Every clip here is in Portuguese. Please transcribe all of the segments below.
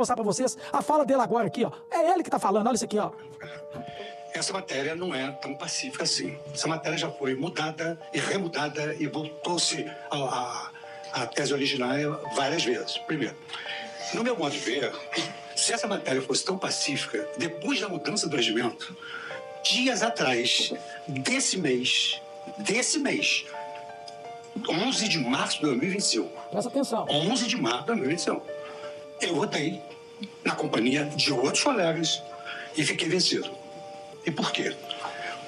mostrar para vocês a fala dele agora aqui, ó. É ele que tá falando, olha isso aqui, ó. Essa matéria não é tão pacífica assim. Essa matéria já foi mudada e remudada e voltou-se à tese originária várias vezes. Primeiro, no meu modo de ver, se essa matéria fosse tão pacífica, depois da mudança do regimento, dias atrás, desse mês, 11 de março de 2025. Presta atenção. 11 de março de 2025. Eu votei na companhia de outros colegas e fiquei vencido. E por quê?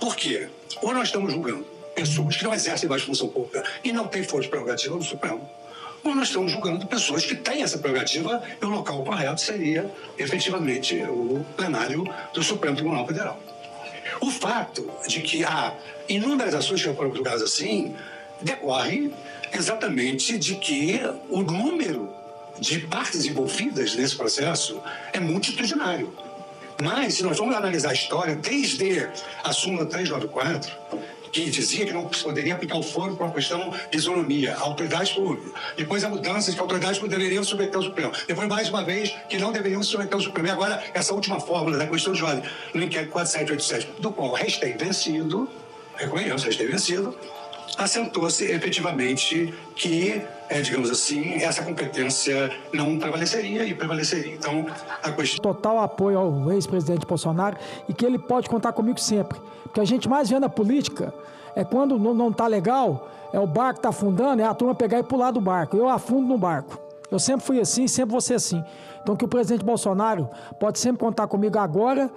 Porque ou nós estamos julgando pessoas que não exercem mais função pública e não têm força prerrogativa no Supremo, ou nós estamos julgando pessoas que têm essa prerrogativa e o local correto seria, efetivamente, o plenário do Supremo Tribunal Federal. O fato de que há inúmeras ações que foram julgadas assim decorre exatamente de que o número de partes envolvidas nesse processo é multitudinário. Mas, se nós vamos analisar a história, desde a súmula 394, que dizia que não se poderia aplicar o foro por uma questão de isonomia, a autoridades públicas. Depois, a mudança de que autoridades deveriam submeter ao Supremo. Depois, mais uma vez, que não deveriam submeter ao Supremo. E agora, essa última fórmula da questão de ordem, no inquérito 4787, do qual restei vencido, reconheço, restei vencido, assentou-se efetivamente que, digamos assim, essa competência não prevaleceria e prevaleceria. Então, a questão... Total apoio ao ex-presidente Bolsonaro e que ele pode contar comigo sempre. Porque a gente mais vê na política é quando não tá legal, é o barco tá afundando, é a turma pegar e pular do barco. Eu afundo no barco. Eu sempre fui assim, sempre vou ser assim. Então que o presidente Bolsonaro pode sempre contar comigo agora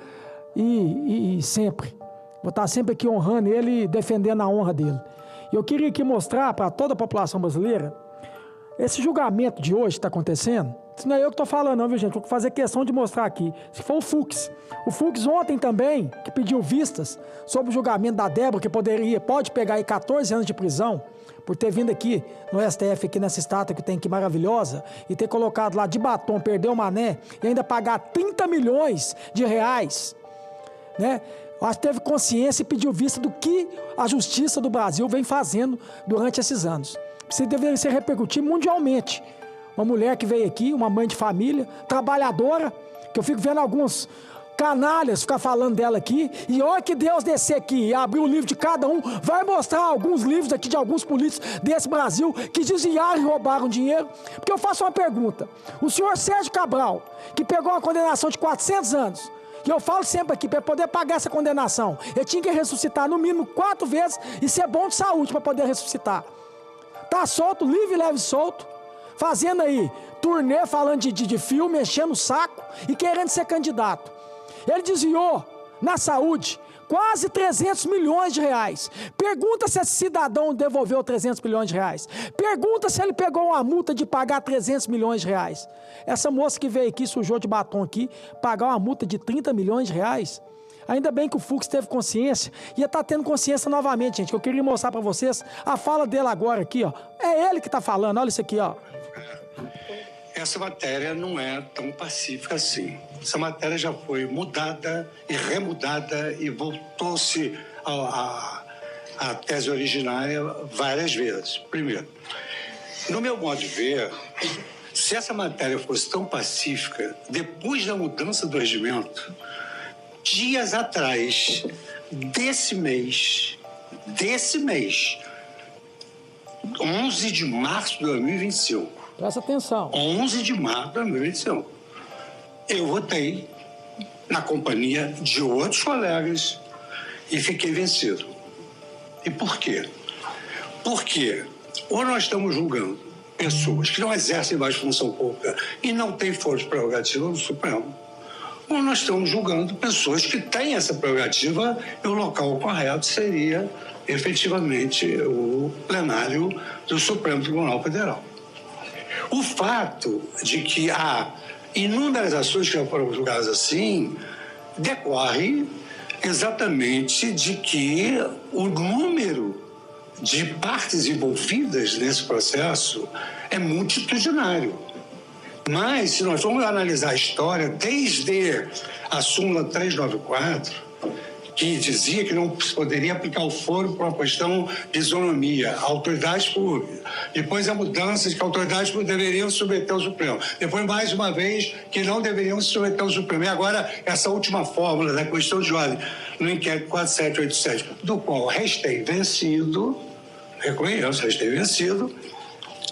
e sempre. Vou estar sempre aqui honrando ele e defendendo a honra dele. E eu queria aqui mostrar para toda a população brasileira esse julgamento de hoje que está acontecendo. Isso não é eu que estou falando não, viu gente? Vou fazer questão de mostrar aqui. Se for o Fux. O Fux ontem também, que pediu vistas sobre o julgamento da Débora, que pode pegar aí 14 anos de prisão, por ter vindo aqui no STF, aqui nessa estátua que tem aqui maravilhosa, e ter colocado lá de batom, perder o mané, e ainda pagar 30 milhões de reais, né? Acho que teve consciência e pediu vista do que a justiça do Brasil vem fazendo durante esses anos. Isso deveria ser repercutido mundialmente. Uma mulher que veio aqui, uma mãe de família, trabalhadora, que eu fico vendo alguns canalhas ficar falando dela aqui, e olha que Deus descer aqui e abrir o livro de cada um, vai mostrar alguns livros aqui de alguns políticos desse Brasil que desviaram e roubaram dinheiro. Porque eu faço uma pergunta. O senhor Sérgio Cabral, que pegou uma condenação de 400 anos, e eu falo sempre aqui, para poder pagar essa condenação, ele tinha que ressuscitar no mínimo 4 vezes e ser bom de saúde para poder ressuscitar. Tá solto, livre, leve, solto, fazendo aí turnê, falando de filme, enchendo o saco e querendo ser candidato. Ele desviou na saúde quase 300 milhões de reais. Pergunta se esse cidadão devolveu 300 milhões de reais. Pergunta se ele pegou uma multa de pagar 300 milhões de reais. Essa moça que veio aqui, sujou de batom aqui, pagar uma multa de 30 milhões de reais. Ainda bem que o Fux teve consciência e está tendo consciência novamente, gente. Eu queria mostrar para vocês a fala dele agora aqui, ó. É ele que está falando, olha isso aqui, ó. Essa matéria não é tão pacífica assim. Essa matéria já foi mudada e remudada e voltou-se à tese originária várias vezes. Primeiro, no meu modo de ver, se essa matéria fosse tão pacífica, depois da mudança do regimento, dias atrás, desse mês, 11 de março de 2025, presta atenção. 11 de março de 2025. Eu votei na companhia de outros colegas e fiquei vencido. E por quê? Porque ou nós estamos julgando pessoas que não exercem mais função pública e não têm força prerrogativa no Supremo, ou nós estamos julgando pessoas que têm essa prerrogativa e o local correto seria efetivamente o plenário do Supremo Tribunal Federal. O fato de que há inúmeras ações que já foram julgadas assim decorre exatamente de que o número de partes envolvidas nesse processo é multitudinário. Mas, se nós vamos analisar a história, desde a súmula 394, que dizia que não se poderia aplicar o foro por uma questão de isonomia, autoridades públicas. Depois a mudança de que autoridades públicas deveriam se submeter ao Supremo. Depois, mais uma vez, que não deveriam se submeter ao Supremo. E agora, essa última fórmula da questão de ordem no inquérito 4787, do qual restei vencido, reconheço, restei vencido,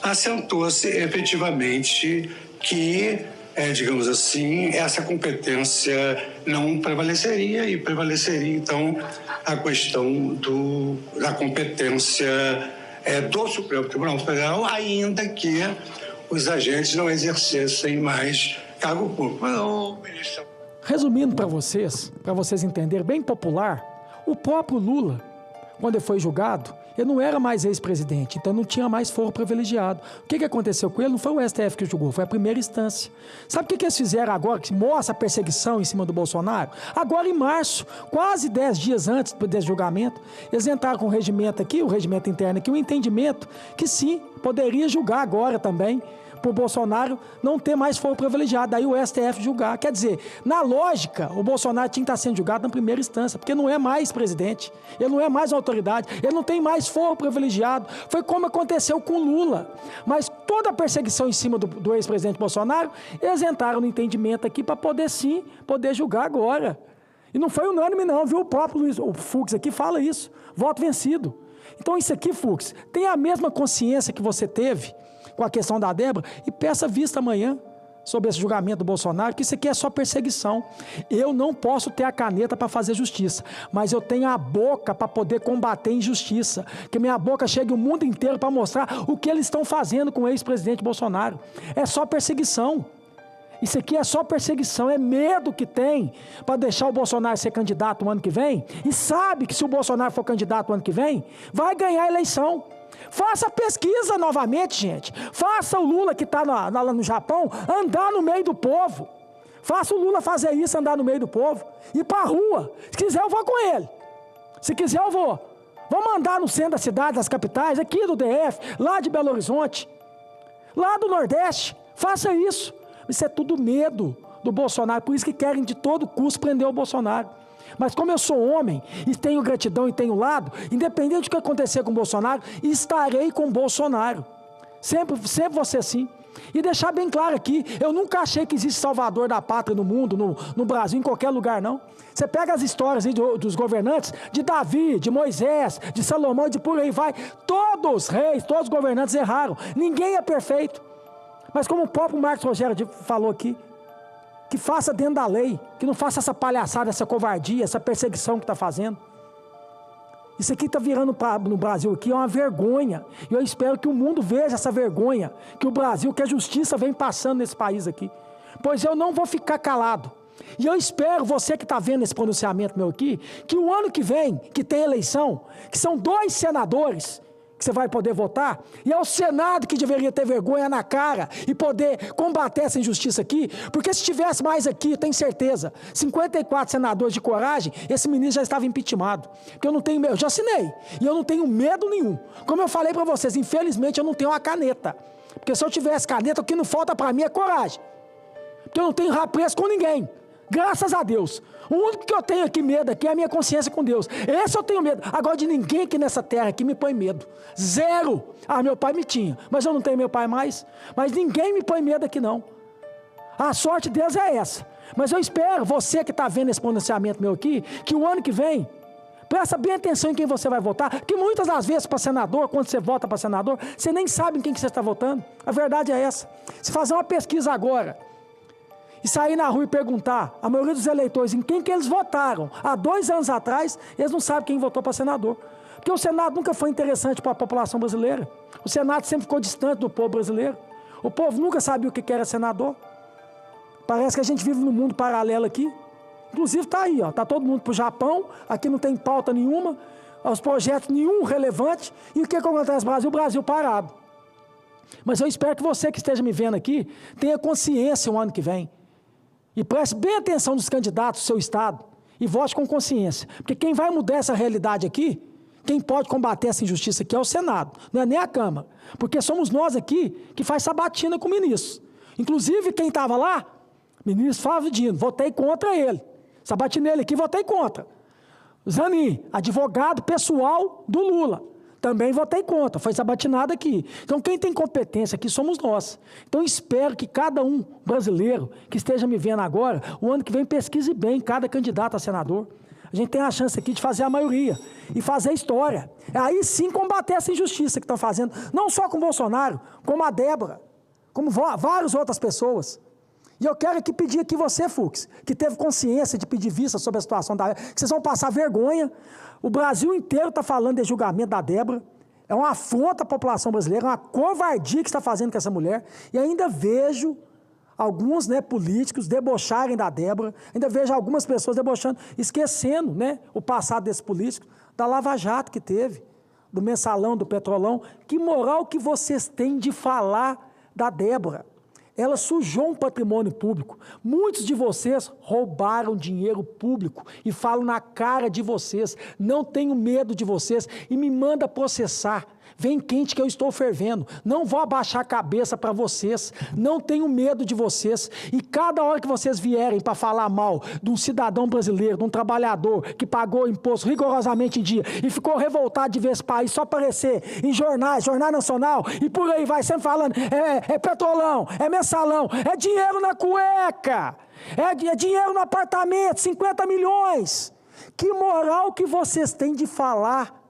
assentou-se efetivamente que, digamos assim, essa competência não prevaleceria e prevaleceria, então, a questão da competência do Supremo Tribunal Federal, ainda que os agentes não exercessem mais cargo público. Resumindo para vocês entenderem bem popular, o próprio Lula, quando ele foi julgado, ele não era mais ex-presidente, então não tinha mais foro privilegiado. O que aconteceu com ele? Não foi o STF que julgou, foi a primeira instância. Sabe o que eles fizeram agora, que mostra a perseguição em cima do Bolsonaro? Agora em março, quase 10 dias antes desse julgamento, eles entraram com o regimento aqui, o regimento interno aqui, o entendimento que sim, poderia julgar agora também, para o Bolsonaro não ter mais foro privilegiado, daí o STF julgar. Quer dizer, na lógica, o Bolsonaro tinha que estar sendo julgado na primeira instância, porque não é mais presidente, ele não é mais autoridade, ele não tem mais foro privilegiado. Foi como aconteceu com Lula. Mas toda a perseguição em cima do ex-presidente Bolsonaro, eles entraram no entendimento aqui para poder sim, poder julgar agora. E não foi unânime não, viu? O próprio o Fux aqui fala isso, voto vencido. Então isso aqui, Fux, tem a mesma consciência que você teve com a questão da Débora, e peça vista amanhã sobre esse julgamento do Bolsonaro, que isso aqui é só perseguição. Eu não posso ter a caneta para fazer justiça, mas eu tenho a boca para poder combater injustiça, que minha boca chegue o mundo inteiro para mostrar o que eles estão fazendo com o ex-presidente Bolsonaro. É só perseguição. Isso aqui é só perseguição, é medo que tem para deixar o Bolsonaro ser candidato no ano que vem, e sabe que se o Bolsonaro for candidato no ano que vem, vai ganhar a eleição. Faça pesquisa novamente, gente. Faça o Lula que está lá no Japão andar no meio do povo. Faça o Lula fazer isso, andar no meio do povo. Ir para a rua. Se quiser, eu vou com ele. Se quiser, eu vou. Vamos andar no centro da cidade, das capitais, aqui do DF, lá de Belo Horizonte, lá do Nordeste. Faça isso. Isso é tudo medo do Bolsonaro. Por isso que querem de todo custo prender o Bolsonaro. Mas como eu sou homem e tenho gratidão e tenho lado, independente do que acontecer com o Bolsonaro, estarei com o Bolsonaro. Sempre vou ser assim. E deixar bem claro aqui, eu nunca achei que existe salvador da pátria no mundo, no Brasil, em qualquer lugar, não. Você pega as histórias aí dos governantes, de Davi, de Moisés, de Salomão, de por aí vai. Todos os reis, todos os governantes erraram. Ninguém é perfeito. Mas como o próprio Marcos Rogério falou aqui, que faça dentro da lei, que não faça essa palhaçada, essa covardia, essa perseguição que está fazendo. Isso aqui está virando no Brasil aqui é uma vergonha. E eu espero que o mundo veja essa vergonha, que o Brasil, que a justiça vem passando nesse país aqui. Pois eu não vou ficar calado. E eu espero, você que está vendo esse pronunciamento meu aqui, que o ano que vem, que tem eleição, que são 2 senadores, que você vai poder votar, e é o Senado que deveria ter vergonha na cara e poder combater essa injustiça aqui, porque se tivesse mais aqui, eu tenho certeza, 54 senadores de coragem, esse ministro já estava impeachmentado, porque eu já assinei, e eu não tenho medo nenhum. Como eu falei para vocês, infelizmente eu não tenho uma caneta, porque se eu tivesse caneta, o que não falta para mim é coragem, porque eu não tenho rapreço com ninguém. Graças a Deus. O único que eu tenho aqui medo aqui é a minha consciência com Deus. Esse eu tenho medo. Agora de ninguém aqui nessa terra aqui me põe medo. Zero. Ah, meu pai me tinha, mas eu não tenho meu pai mais. Mas ninguém me põe medo aqui não. A sorte de Deus é essa. Mas eu espero, você que está vendo esse pronunciamento meu aqui, que o ano que vem, presta bem atenção em quem você vai votar, que muitas das vezes para senador, quando você vota para senador, você nem sabe em quem que você está votando. A verdade é essa. Se fazer uma pesquisa agora, e sair na rua e perguntar, a maioria dos eleitores, em quem que eles votaram há 2 anos atrás, eles não sabem quem votou para senador. Porque o Senado nunca foi interessante para a população brasileira. O Senado sempre ficou distante do povo brasileiro. O povo nunca sabia o que era senador. Parece que a gente vive num mundo paralelo aqui. Inclusive está aí, está todo mundo para o Japão, aqui não tem pauta nenhuma, os projetos nenhum relevante. E o que acontece no Brasil? O Brasil parado. Mas eu espero que você que esteja me vendo aqui tenha consciência o ano que vem. E preste bem atenção nos candidatos do seu estado e vote com consciência. Porque quem vai mudar essa realidade aqui, quem pode combater essa injustiça aqui é o Senado, não é nem a Câmara. Porque somos nós aqui que faz sabatina com o ministro. Inclusive quem estava lá, ministro Flávio Dino, votei contra ele. Sabatinei ele aqui, votei contra. Zanin, advogado pessoal do Lula. Também votei contra, foi sabatinado aqui. Então, quem tem competência aqui somos nós. Então, espero que cada um brasileiro que esteja me vendo agora, o ano que vem pesquise bem cada candidato a senador. A gente tem a chance aqui de fazer a maioria e fazer história. Aí sim combater essa injustiça que estão fazendo, não só com o Bolsonaro, como a Débora, como várias outras pessoas. E eu quero aqui pedir aqui você, Fux, que teve consciência de pedir vista sobre a situação da Débora, que vocês vão passar vergonha. O Brasil inteiro está falando de julgamento da Débora. É uma afronta à população brasileira, é uma covardia que está fazendo com essa mulher. E ainda vejo alguns políticos debocharem da Débora, ainda vejo algumas pessoas debochando, esquecendo o passado desse político, da Lava Jato que teve, do Mensalão, do Petrolão. Que moral que vocês têm de falar da Débora? Ela sujou um patrimônio público. Muitos de vocês roubaram dinheiro público e falam na cara de vocês. Não tenho medo de vocês e me manda processar. Vem quente que eu estou fervendo. Não vou abaixar a cabeça para vocês. Não tenho medo de vocês. E cada hora que vocês vierem para falar mal de um cidadão brasileiro, de um trabalhador que pagou imposto rigorosamente em dia e ficou revoltado de ver esse país só aparecer em jornais, Jornal Nacional e por aí vai sempre falando é petrolão, é mensalão, é dinheiro na cueca, é dinheiro no apartamento, 50 milhões. Que moral que vocês têm de falar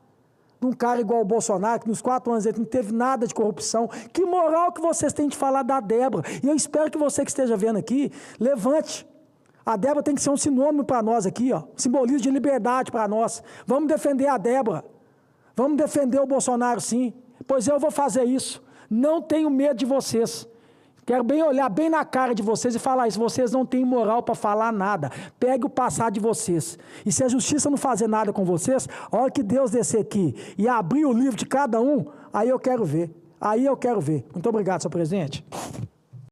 de um cara igual o Bolsonaro, que nos 4 anos ele não teve nada de corrupção? Que moral que vocês têm de falar da Débora? E eu espero que você que esteja vendo aqui, levante. A Débora tem que ser um sinônimo para nós aqui, simbolismo de liberdade para nós. Vamos defender a Débora. Vamos defender o Bolsonaro, sim. Pois eu vou fazer isso. Não tenho medo de vocês. Quero olhar bem na cara de vocês e falar isso. Vocês não têm moral para falar nada. Pegue o passado de vocês. E se a justiça não fazer nada com vocês, a hora que Deus descer aqui e abrir o livro de cada um, aí eu quero ver. Aí eu quero ver. Muito obrigado, senhor presidente.